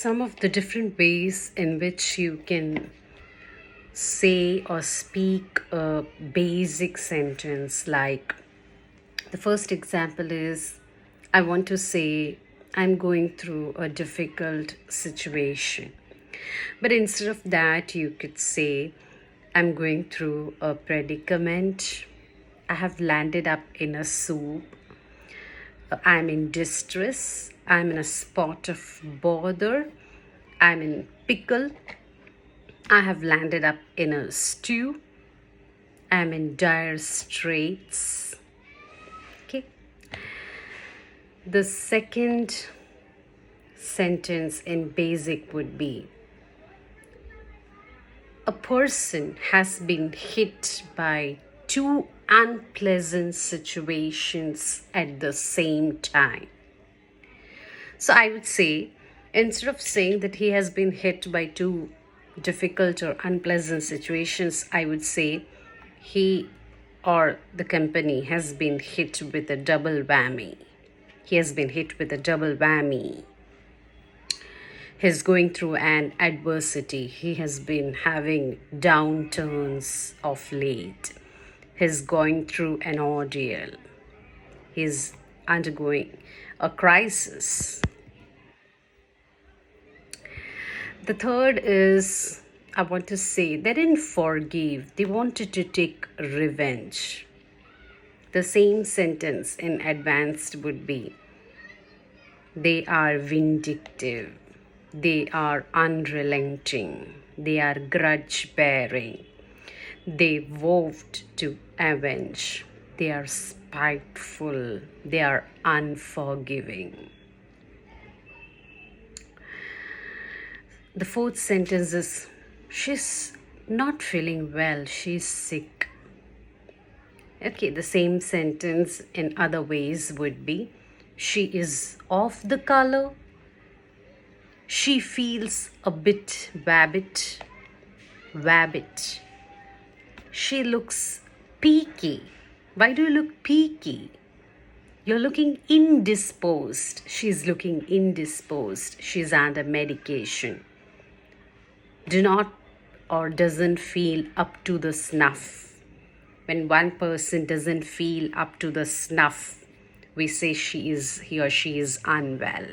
some of the different ways in which you can say or speak a basic sentence. Like the first example is, I want to say I'm going through a difficult situation. But instead of that, you could say, I'm going through a predicament. I have landed up in a soup. I'm in distress. I'm in a spot of bother. I'm in pickle. I have landed up in a stew. I'm in dire straits. Okay. The second sentence in basic would be, a person has been hit by two unpleasant situations at the same time. So I would say, instead of saying that he has been hit by two difficult or unpleasant situations, I would say he or the company has been hit with a double whammy. He has been hit with a double whammy. He's going through an adversity. He has been having downturns of late. He's going through an ordeal. He's undergoing a crisis. The third is, I want to say, they didn't forgive. They wanted to take revenge. The same sentence in advanced would be, they are vindictive. They are unrelenting. They are grudge-bearing. They vowed to avenge. They are spiteful. They are unforgiving. The fourth sentence is, she's not feeling well. She's sick. Okay, the same sentence in other ways would be, she is off the color. She feels a bit wabbit. She looks peaky. Why do you look peaky? You're looking indisposed. She's looking indisposed. She's under medication. Do not or doesn't feel up to the snuff. When one person doesn't feel up to the snuff, we say he or she is unwell.